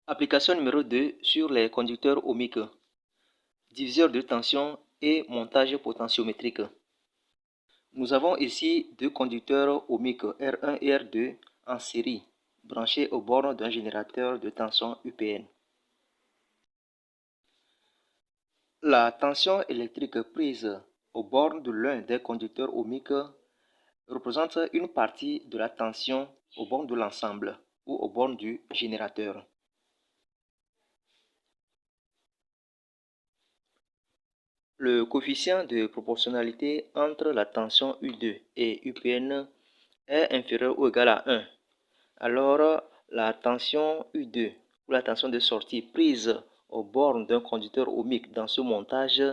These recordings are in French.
Application numéro 2 sur les conducteurs ohmiques, diviseur de tension et montage potentiométrique. Nous avons ici deux conducteurs ohmiques R1 et R2 en série, branchés aux bornes d'un générateur de tension UPN. La tension électrique prise aux bornes de l'un des conducteurs ohmiques représente une partie de la tension aux bornes de l'ensemble ou aux bornes du générateur. Le coefficient de proportionnalité entre la tension U2 et UPN est inférieur ou égal à 1. Alors, la tension U2 ou la tension de sortie prise aux bornes d'un conducteur ohmique dans ce montage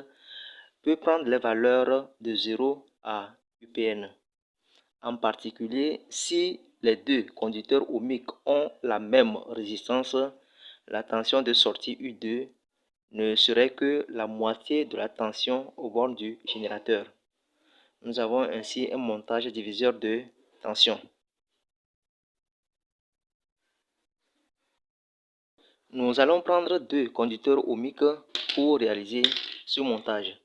peut prendre les valeurs de 0 à UPN. En particulier, si les deux conducteurs ohmiques ont la même résistance, la tension de sortie U2 ne serait que la moitié de la tension aux bornes du générateur. Nous avons ainsi un montage diviseur de tension. Nous allons prendre deux conducteurs ohmiques pour réaliser ce montage.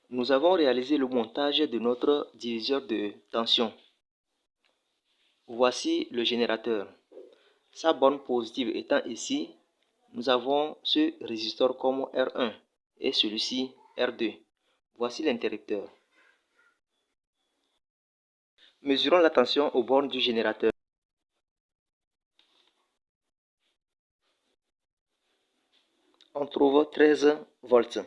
Nous avons réalisé le montage de notre diviseur de tension. Voici le générateur. Sa borne positive étant ici, nous avons ce résisteur comme R1 et celui-ci R2. Voici l'interrupteur. Mesurons la tension aux bornes du générateur. On trouve 13 volts.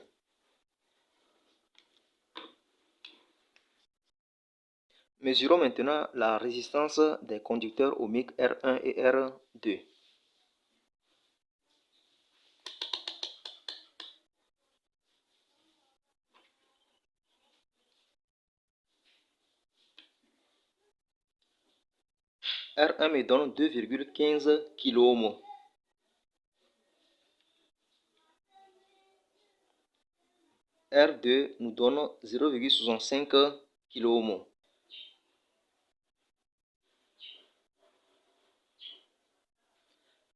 Mesurons maintenant la résistance des conducteurs ohmiques R1 et R2. R1 me donne 2,15 kΩ. R2 nous donne 0,65 kΩ.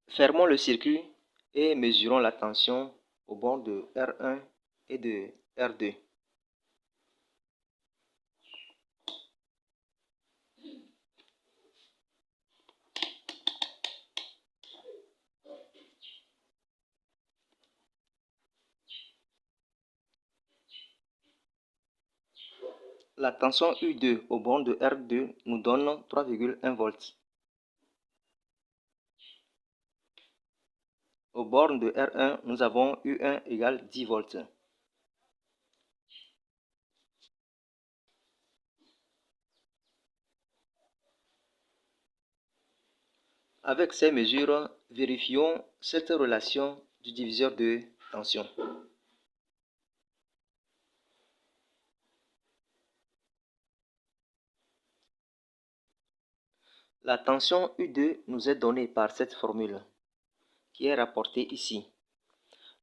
Fermons le circuit et mesurons la tension aux bornes de R1 et de R2. La tension U2 aux bornes de R2 nous donne 3,1 volts. Aux bornes de R1, nous avons U1 égale 10 volts. Avec ces mesures, vérifions cette relation du diviseur de tension. La tension U2 nous est donnée par cette formule, qui est rapportée ici.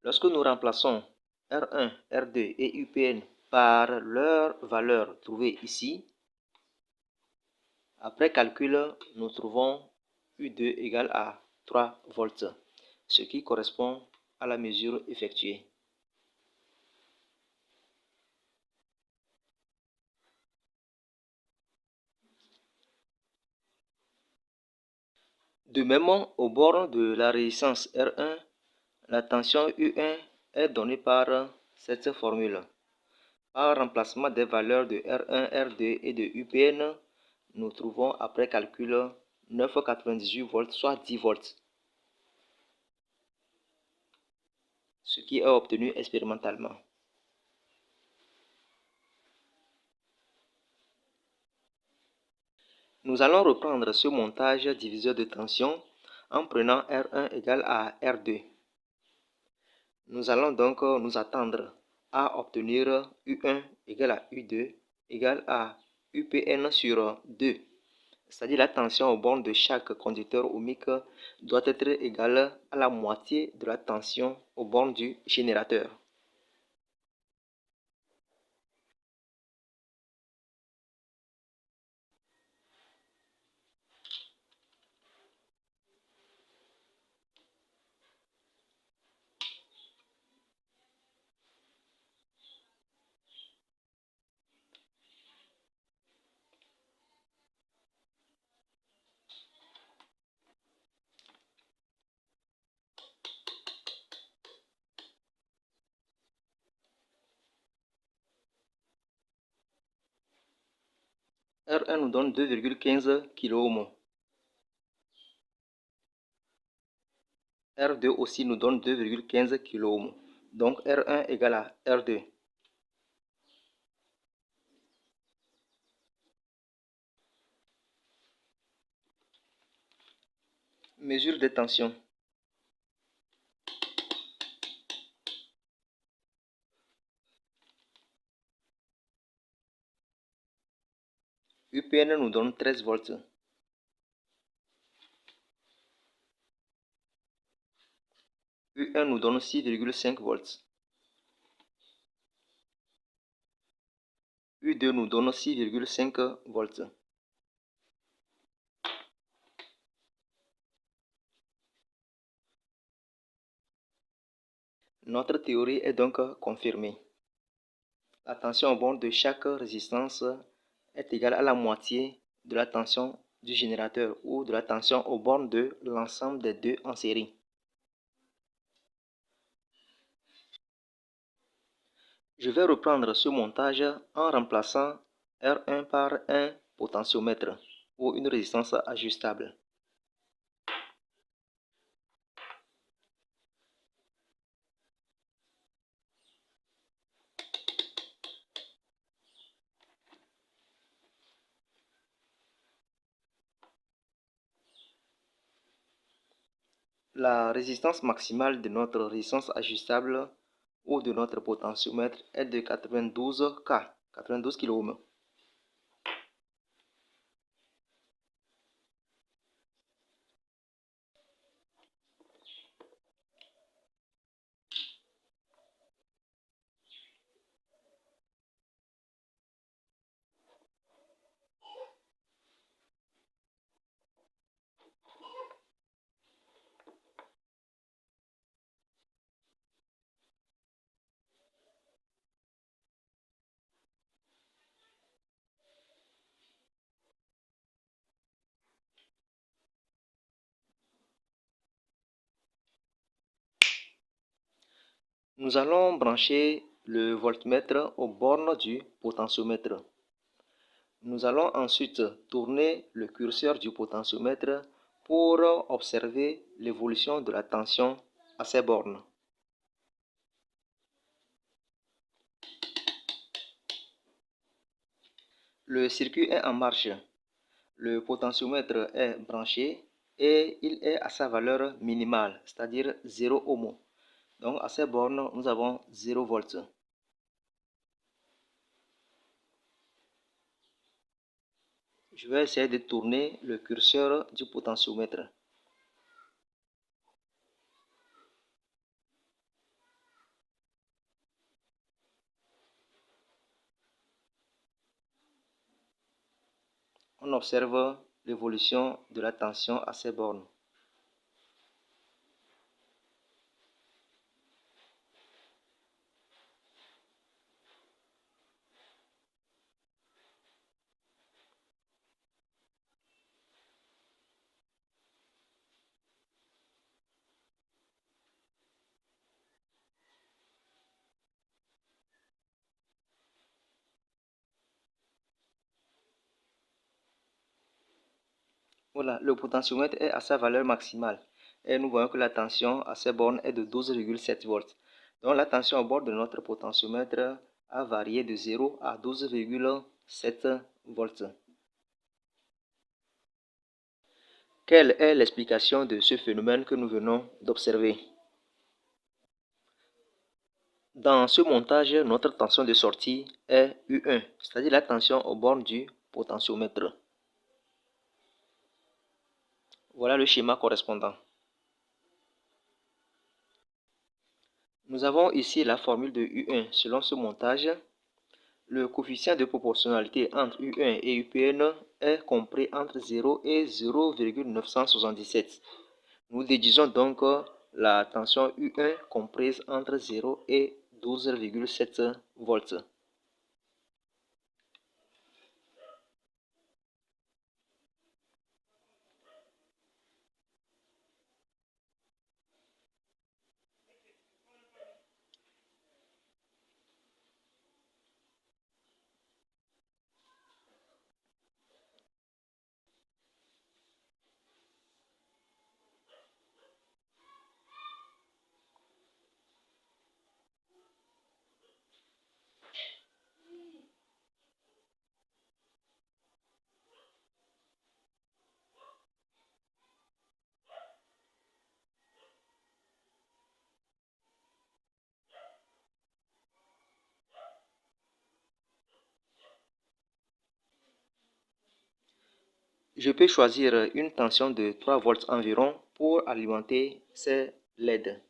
Lorsque nous remplaçons R1, R2 et UPN par leurs valeurs trouvées ici, après calcul, nous trouvons U2 égale à 3 volts, ce qui correspond à la mesure effectuée. De même, au bord de la résistance R1, la tension U1 est donnée par cette formule. Par remplacement des valeurs de R1, R2 et de UPN, nous trouvons après calcul 9,98 volts, soit 10 volts, ce qui est obtenu expérimentalement. Nous allons reprendre ce montage diviseur de tension en prenant R1 égale à R2. Nous allons donc nous attendre à obtenir U1 égale à U2 égale à UPN sur 2. C'est-à-dire la tension aux bornes de chaque conducteur ohmique doit être égale à la moitié de la tension aux bornes du générateur. R1 nous donne 2,15 kOhm. R2 aussi nous donne 2,15 kOhm. Donc R1 égale à R2. Mesure de tension. UPN nous donne 13 volts. U1 nous donne 6,5 volts. U2 nous donne 6,5 volts. Notre théorie est donc confirmée. La tension au borne de chaque résistance est égale à la moitié de la tension du générateur ou de la tension au borne de l'ensemble des deux en série. Je vais reprendre ce montage en remplaçant R1 par un potentiomètre ou une résistance ajustable. La résistance maximale de notre résistance ajustable ou de notre potentiomètre est de 92 kΩ. Nous allons brancher le voltmètre aux bornes du potentiomètre. Nous allons ensuite tourner le curseur du potentiomètre pour observer l'évolution de la tension à ces bornes. Le circuit est en marche. Le potentiomètre est branché et il est à sa valeur minimale, c'est-à-dire 0 ohm. Donc à ces bornes, nous avons 0 volts. Je vais essayer de tourner le curseur du potentiomètre. On observe l'évolution de la tension à ces bornes. Voilà, le potentiomètre est à sa valeur maximale et nous voyons que la tension à ces bornes est de 12,7 volts. Donc la tension au bord de notre potentiomètre a varié de 0 à 12,7 volts. Quelle est l'explication de ce phénomène que nous venons d'observer? Dans ce montage, notre tension de sortie est U1, c'est-à-dire la tension au bord du potentiomètre. Voilà le schéma correspondant. Nous avons ici la formule de U1. Selon ce montage, le coefficient de proportionnalité entre U1 et UPN est compris entre 0 et 0,977. Nous déduisons donc la tension U1 comprise entre 0 et 12,7 volts. Je peux choisir une tension de 3 volts environ pour alimenter ces LED.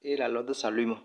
Et la LED s'allume.